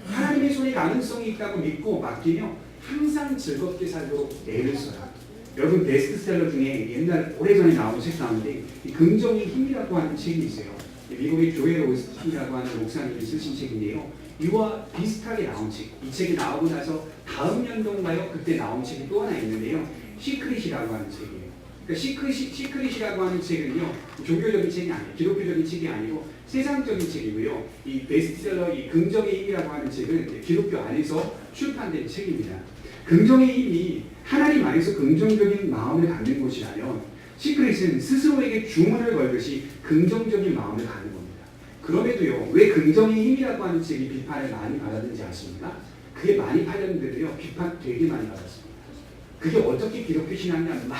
하나님의 손에 가능성이 있다고 믿고 맡기며 항상 즐겁게 살도록 애를 써라. 여러분 베스트셀러 중에 옛날 오래전에 나온 책 나오는데 긍정의 힘이라고 하는 책이 있어요. 미국의 조엘 오스틴이라고 하는 목사님이 쓰신 책인데요. 이와 비슷하게 나온 책. 이 책이 나오고 나서 다음 연도인가요? 그때 나온 책이 또 하나 있는데요. 시크릿이라고 하는 책이에요. 그러니까 시크릿이라고 하는 책은요. 종교적인 책이 아니에요. 기독교적인 책이 아니고 세상적인 책이고요. 이 베스트셀러 이 긍정의 힘이라고 하는 책은 기독교 안에서 출판된 책입니다. 긍정의 힘이 하나님 안에서 긍정적인 마음을 갖는 것이라면 시크릿은 스스로에게 주문을 걸듯이 긍정적인 마음을 갖는 겁니다. 그럼에도요. 왜 긍정의 힘이라고 하는 책이 비판을 많이 받았는지 아십니까? 그게 많이 팔렸는데도요. 비판 되게 많이 받았습니다. 그게 어떻게 기독교 신앙이냐 막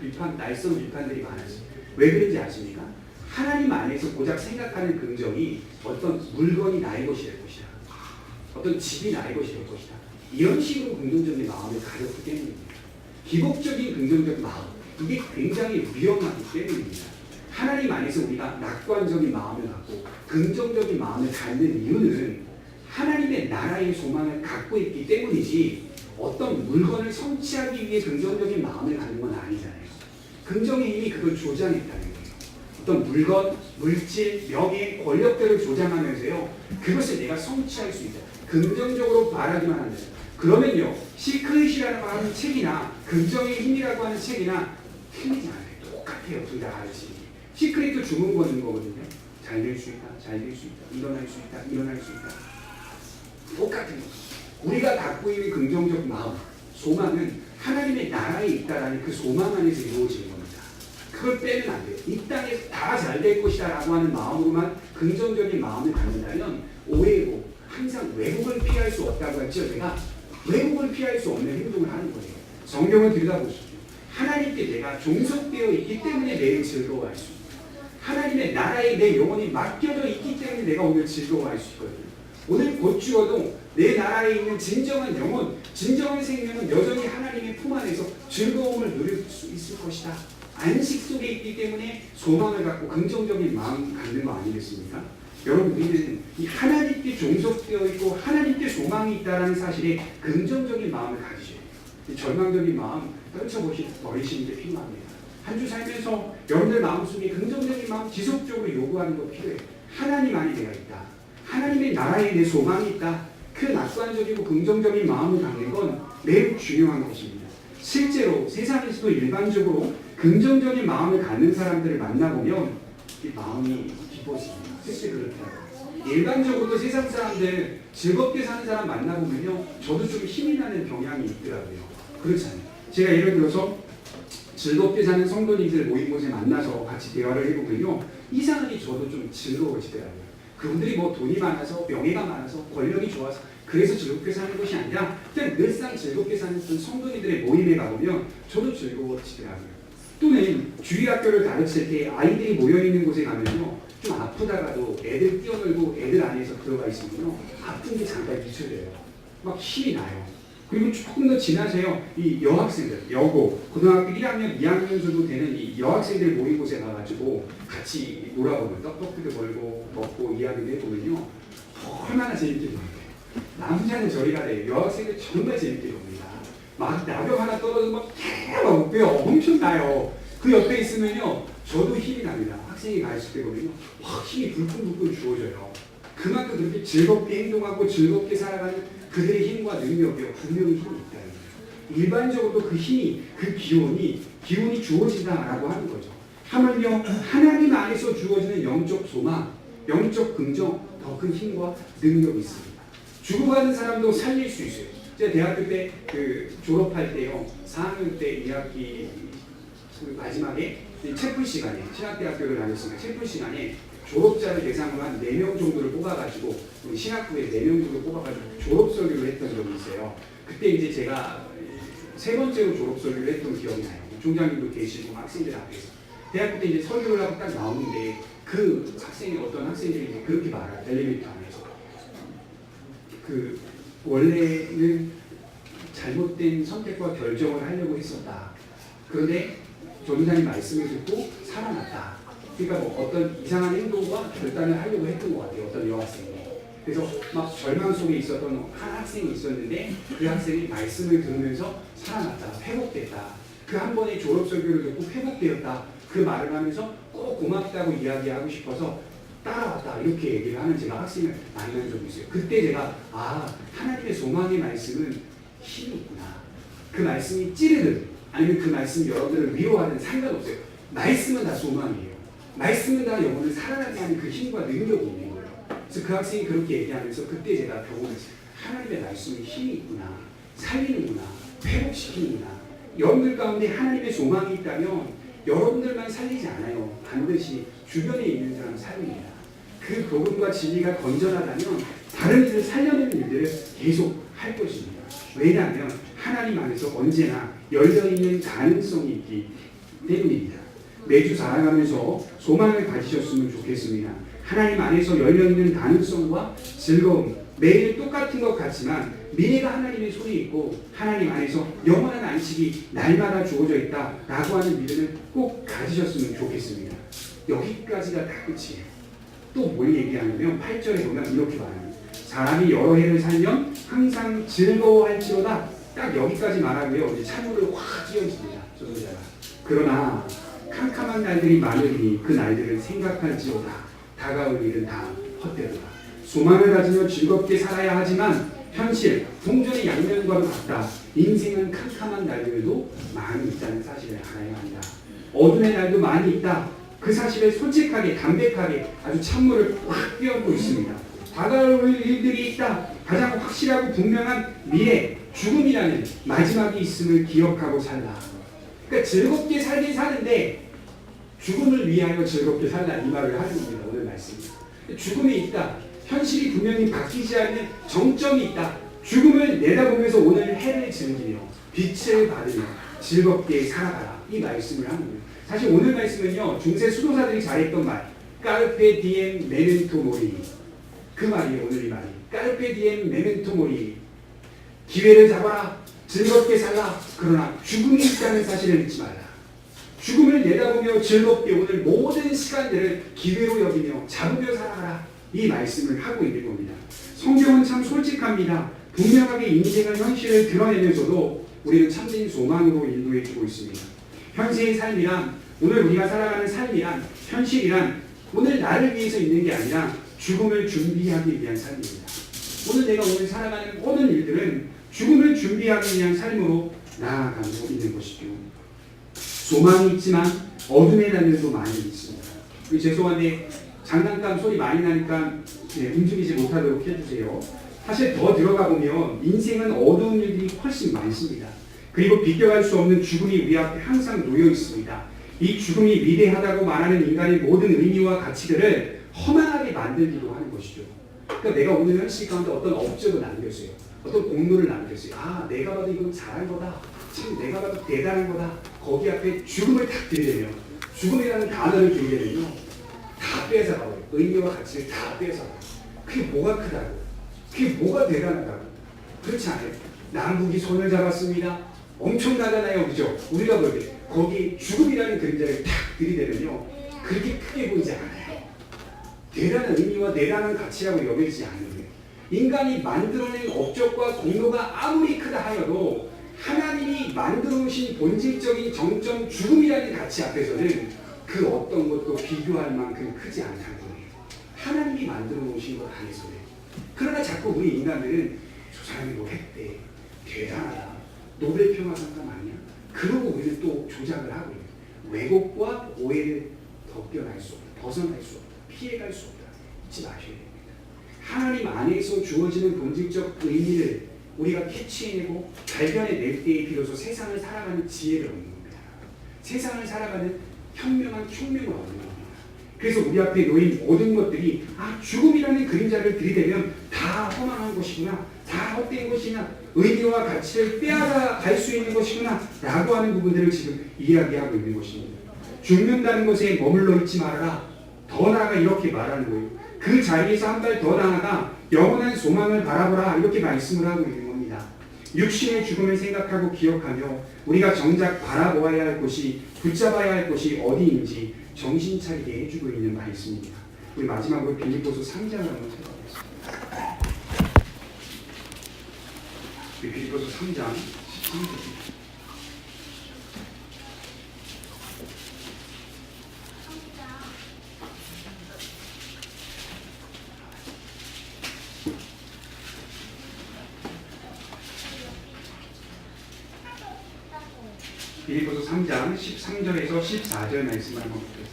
비판, 날선 비판들이 많았어요. 왜 그런지 아십니까? 하나님 안에서 고작 생각하는 긍정이 어떤 물건이 나의 것이 될 것이다. 어떤 집이 나의 것이 될 것이다. 이런 식으로 긍정적인 마음을 가졌기 때문입니다. 기복적인 긍정적 마음, 이게 굉장히 위험하기 때문입니다. 하나님 안에서 우리가 낙관적인 마음을 갖고 긍정적인 마음을 갖는 이유는 하나님의 나라의 소망을 갖고 있기 때문이지 어떤 물건을 성취하기 위해 긍정적인 마음을 갖는 건 아니잖아요. 긍정의 힘이 그걸 조장했다는 거예요. 어떤 물건, 물질, 명예, 권력들을 조장하면서요. 그것을 내가 성취할 수 있다. 긍정적으로 말하기만 한다. 그러면요. 시크릿이라고 하는 책이나 긍정의 힘이라고 하는 책이나 틀리지 않아요. 똑같아요. 둘 다 가르치는 게. 시크릿도 주문 거는 거거든요. 잘 될 수 있다. 잘 될 수 있다. 일어날 수 있다. 일어날 수 있다. 똑같은 거죠. 우리가 갖고 있는 긍정적 마음, 소망은 하나님의 나라에 있다라는 그 소망 안에서 이루어지는 겁니다. 그걸 빼면 안 돼요. 이 땅에서 다 잘 될 것이다 라고 하는 마음으로만 긍정적인 마음을 갖는다면 오해고 항상 왜곡을 피할 수 없다고 했죠. 제가 왜곡을 피할 수 없는 행동을 하는 거예요. 성경을 들여다보십시오. 하나님께 내가 종속되어 있기 때문에 매일 즐거워할 수 있어요. 하나님의 나라에 내 영혼이 맡겨져 있기 때문에 내가 오늘 즐거워할 수 있거든요. 오늘 곧 죽어도 내 나라에 있는 진정한 영혼, 진정한 생명은 여전히 하나님의 품 안에서 즐거움을 누릴 수 있을 것이다. 안식 속에 있기 때문에 소망을 갖고 긍정적인 마음을 갖는 거 아니겠습니까? 여러분 우리는 이 하나님께 종속되어 있고 하나님께 소망이 있다는 사실에 긍정적인 마음을 가지셔야 돼요. 절망적인 마음 떨쳐버리시는 게 필요합니다. 한 주 살면서 여러분들 마음속에 긍정적인 마음 지속적으로 요구하는 거 필요해요. 하나님 안에 내가 있다. 하나님의 나라에 내 소망이 있다. 그 낙관적이고 긍정적인 마음을 갖는 건 매우 중요한 것입니다. 실제로 세상에서도 일반적으로 긍정적인 마음을 갖는 사람들을 만나보면 이 마음이 기뻐집니다. 실제 그렇더라고요. 일반적으로 세상 사람들 즐겁게 사는 사람 만나보면요, 저도 좀 힘이 나는 경향이 있더라고요. 그렇잖아요. 제가 예를 들어서 즐겁게 사는 성도님들 모인 곳에 만나서 같이 대화를 해보면요, 이상하게 저도 좀 즐거워지더라고요. 그분들이 뭐 돈이 많아서, 명예가 많아서, 권력이 좋아서 그래서 즐겁게 사는 것이 아니라 그냥 늘상 즐겁게 사는 성도님들의 모임에 가보면 저도 즐거워지더라고요. 또는 주일학교를 가르칠 때 아이들이 모여있는 곳에 가면요, 좀 아프다가도 애들 뛰어놀고 애들 안에서 들어가 있으면요, 아픈 게 잠깐 잊혀져요. 막 힘이 나요. 그리고 조금 더 지나서요, 이 여학생들, 여고, 고등학교 1학년, 2학년 정도 되는 이 여학생들 모인 곳에 가가지고 같이 놀아보면 떡볶이도 벌고 먹고 이야기도 해보면요, 얼마나 재밌게 노는데. 남자는 저리 가래. 여학생들 정말 재밌게 놉니다. 막 낙엽 하나 떨어져서 막 뼈 엄청나요. 그 옆에 있으면요, 저도 힘이 납니다. 학생이 가 있을 때 보면요, 와, 힘이 불끈불끈 주어져요. 그만큼 그렇게 즐겁게 행동하고 즐겁게 살아가는 그들의 힘과 능력이요, 분명히 힘이 있다. 일반적으로 그 힘이, 그 기운이 주어진다라고 하는 거죠. 하물며 하나님 안에서 주어지는 영적 소망, 영적 긍정, 더 큰 힘과 능력이 있습니다. 죽어가는 사람도 살릴 수 있어요. 제가 대학교 때 졸업할 때요, 4학년 때 2학기 마지막에 채플 시간에, 신학대학교를 다녔으니까 채플 시간에 졸업자를 대상으로 한 4명 정도를 뽑아가지고, 우리 신학부에 4명 정도 뽑아가지고 졸업설교를 했던 적이 있어요. 그때 이제 제가 3번째로 졸업설교를 했던 기억이 나요. 총장님도 계시고 학생들 앞에서. 대학교 때 이제 설교를 하고 딱 나오는데, 그 학생이, 어떤 학생들이 그렇게 말해요. 엘리베이터 안에서. 원래는 잘못된 선택과 결정을 하려고 했었다. 그런데 전도사님 말씀을 듣고 살아났다. 그러니까 뭐 어떤 이상한 행동과 결단을 하려고 했던 것 같아요. 어떤 여학생이. 그래서 막 절망 속에 있었던 한 학생이 있었는데, 그 학생이 말씀을 들으면서 살아났다. 회복됐다. 그 한 번의 졸업설교를 듣고 회복되었다. 그 말을 하면서 꼭 고맙다고 이야기하고 싶어서 따라왔다. 이렇게 얘기를 하는 제가 학생을 만난 적이 있어요. 그때 제가, 하나님의 소망의 말씀은 힘이 있구나. 그 말씀이 찌르든 아니면 그 말씀이 여러분들을 위로하든 상관없어요. 말씀은 다 소망이에요. 말씀은 다 영혼을 살아나게 하는 그 힘과 능력이 있는 거예요. 그래서 그 학생이 그렇게 얘기하면서 그때 제가 경험했어요. 하나님의 말씀에 힘이 있구나. 살리는구나. 회복시키는구나. 여러분들 가운데 하나님의 소망이 있다면 여러분들만 살리지 않아요. 반드시 주변에 있는 사람 살립니다. 그 복음과 진리가 건전하다면 다른 이들을 살려내는 일들을 계속 할 것입니다. 왜냐하면 하나님 안에서 언제나 열려있는 가능성이 있기 때문입니다. 매주 살아가면서 소망을 가지셨으면 좋겠습니다. 하나님 안에서 열려있는 가능성과 즐거움, 매일 똑같은 것 같지만 미래가 하나님의 손에 있고 하나님 안에서 영원한 안식이 날마다 주어져 있다라고 하는 믿음을 꼭 가지셨으면 좋겠습니다. 여기까지가 다 끝이에요. 또 뭘 얘기하냐면 8절에 보면 이렇게 말합니다. 사람이 여러 해를 살면 항상 즐거워할지로다. 딱 여기까지 말하고요, 이제 찬물을 확 찌어집니다. 저자가. 그러나 캄캄한 날들이 많으니 그 날들을 생각할지로다. 다가올 일은 다 헛되도다. 소망을 가지며 즐겁게 살아야 하지만 현실, 동전의 양면과도 같다. 인생은 캄캄한 날들도 많이 있다는 사실을 알아야 한다. 어둠의 날도 많이 있다. 그 사실을 솔직하게, 담백하게 아주 찬물을 확 띄얹고 있습니다. 다가올 일들이 있다. 가장 확실하고 분명한 미래, 죽음이라는 마지막이 있음을 기억하고 살라. 그러니까 즐겁게 살긴 사는데 죽음을 위하여 즐겁게 살라, 이 말을 하는 겁니다. 오늘 말씀. 죽음이 있다. 현실이 분명히 바뀌지 않는 정점이 있다. 죽음을 내다보면서 오늘 해를 즐기며 빛을 받으며 즐겁게 살아가라. 이 말씀을 하는 거예요. 사실 오늘 말씀은요, 중세 수도사들이 잘했던 말, 까르페 디엠 메멘토 모리. 그 말이에요. 오늘 이 말이. 까르페 디엠 메멘토 모리. 기회를 잡아라. 즐겁게 살라. 그러나 죽음이 있다는 사실을 잊지 말라. 죽음을 내다보며 즐겁게 오늘 모든 시간들을 기회로 여기며 잡으며 살아가라. 이 말씀을 하고 있는 겁니다. 성경은 참 솔직합니다. 분명하게 인생의 현실을 드러내면서도 우리는 참된 소망으로 인도해주고 있습니다. 현세의 삶이란, 오늘 우리가 살아가는 삶이란, 현실이란 오늘 나를 위해서 있는 게 아니라 죽음을 준비하기 위한 삶입니다. 오늘 살아가는 모든 일들은 죽음을 준비하기 위한 삶으로 나아가고 있는 것이죠. 소망이 있지만 어둠의 날들도 많이 있습니다. 죄송한데 장난감 소리 많이 나니까 움직이지 못하도록 해주세요. 사실 더 들어가 보면 인생은 어두운 일들이 훨씬 많습니다. 그리고 비껴갈 수 없는 죽음이 우리 앞에 항상 놓여 있습니다. 이 죽음이 위대하다고 말하는 인간의 모든 의미와 가치들을 허망하게 만들기도 하는 것이죠. 그러니까 내가 오늘 현실 가운데 어떤 업적을 남겼어요. 어떤 공로를 남겼어요. 아, 내가 봐도 이건 잘한 거다. 참 내가 봐도 대단한 거다. 거기 앞에 죽음을 딱 들이대면, 죽음이라는 단어를 들이대면요, 다 뺏어가요. 의미와 가치를 다 뺏어가요. 그게 뭐가 크다고? 그게 뭐가 대단하다고? 그렇지 않아요? 남북이 손을 잡았습니다. 엄청나잖아요, 그죠? 우리가 볼 때 거기 죽음이라는 그림자를 탁 들이대면요, 그렇게 크게 보이지 않아요. 대단한 의미와 대단한 가치라고 여기지 않는 거예요. 인간이 만들어낸 업적과 공로가 아무리 크다 하여도 하나님이 만들어 오신 본질적인 정점 죽음이라는 가치 앞에서는 그 어떤 것도 비교할 만큼 크지 않다는 거예요. 하나님이 만들어 놓으신 것 안에서는. 그러나 자꾸 우리 인간들은 저 사람이 뭐 했대, 대단하다, 노벨 평화상감 아니야? 그러고 우리는 또 조작을 하고 있는, 왜곡과 오해를 벗겨날 수 없다, 벗어날 수 없다, 피해갈 수 없다. 잊지 마셔야 됩니다. 하나님 안에서 주어지는 본질적 의미를 우리가 캐치해내고 발견해낼 때에 비로소 세상을 살아가는 지혜를 얻는 겁니다. 세상을 살아가는 현명한 총명을 얻는 겁니다. 그래서 우리 앞에 놓인 모든 것들이 죽음이라는 그림자를 들이대면 다 허망한 것이구나, 다 헛된 것이나 의미와 가치를 빼앗아 갈 수 있는 것이구나 라고 하는 부분들을 지금 이야기하고 있는 것입니다. 죽는다는 것에 머물러 있지 말아라. 더 나아가 이렇게 말하는 거예요. 그 자리에서 한 발 더 나아가 영원한 소망을 바라보라, 이렇게 말씀을 하고 있는 겁니다. 육신의 죽음을 생각하고 기억하며 우리가 정작 바라보아야 할 곳이, 붙잡아야 할 곳이 어디인지 정신 차리게 해주고 있는 말씀입니다. 우리 마지막으로 빌립보서 3장을 한번 찾아보겠습니다. 빌립보서 3장 13절. 빌립보서 3장 13절에서 14절 말씀을 한번 보겠습니다.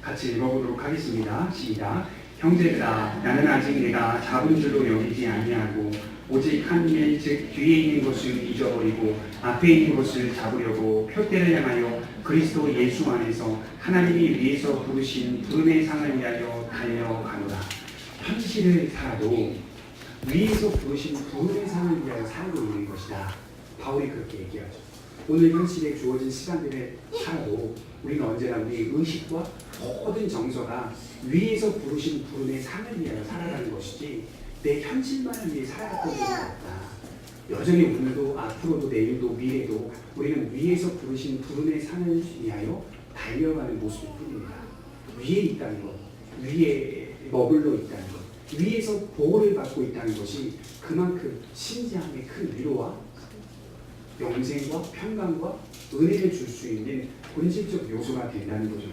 같이 읽어보도록 하겠습니다. 시작. 형제들아, 나는 아직 내가 잡은 줄로 여기지 아니하고 오직 한 일, 즉 뒤에 있는 것을 잊어버리고 앞에 있는 것을 잡으려고 표대를 향하여 그리스도 예수 안에서 하나님이 위에서 부르신 부름의 상을 위하여 달려가노라. 현실을 살아도 위에서 부르신 부름의 상을 위하여 살고 있는 것이다. 바울이 그렇게 얘기하죠. 오늘 현실에 주어진 시간들을 살아도 우리는 언제나 우리의 의식과 모든 정서가 위에서 부르신 부름의 상을 위하여 살아가는 것이지 내 현실만을 위해 살아갔던 적은 없다. 여전히 오늘도 앞으로도 내일도 미래도 우리는 위에서 부르신 부름의 상을 위하여 달려가는 모습일 뿐입니다. 위에 있다는 것, 위에 머물러 있다는 것, 위에서 보호를 받고 있다는 것이 그만큼 신지함의 큰 위로와 영생과 평강과 은혜를 줄 수 있는 본질적 요소가 된다는 거죠.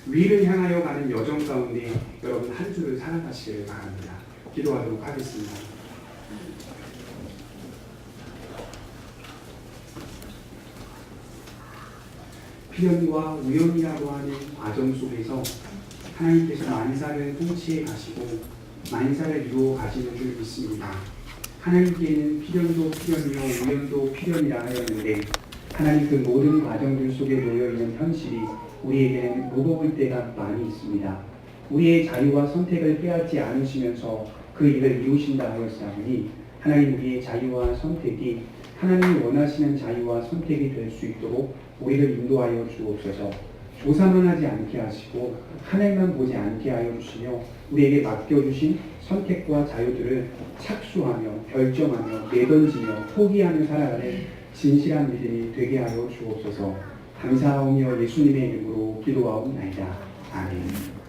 위를 향하여 가는 여정 가운데 여러분 한 주를 살아가시기를 바랍니다. 기도하도록 하겠습니다. 필연과 우연이라고 하는 과정 속에서 하나님께서 만사를 통치해 가시고 만사를 이루어 가시는 줄 믿습니다. 하나님께는 필연도 필연이요 우연도 필연이라 하였는데 하나님 그 모든 과정들 속에 놓여있는 현실이 우리에게는 무거울 때가 많이 있습니다. 우리의 자유와 선택을 빼앗지 않으시면서 그 일을 이루신다 하였사오니 하나님 우리의 자유와 선택이 하나님이 원하시는 자유와 선택이 될 수 있도록 우리를 인도하여 주옵소서. 조사만 하지 않게 하시고 하늘만 보지 않게 하여 주시며 우리에게 맡겨주신 선택과 자유들을 착수하며 결정하며 내던지며 포기하며 살아가는 진실한 믿음이 되게 하여 주옵소서. 감사하오며 예수님의 이름으로 기도하옵나이다. 아멘.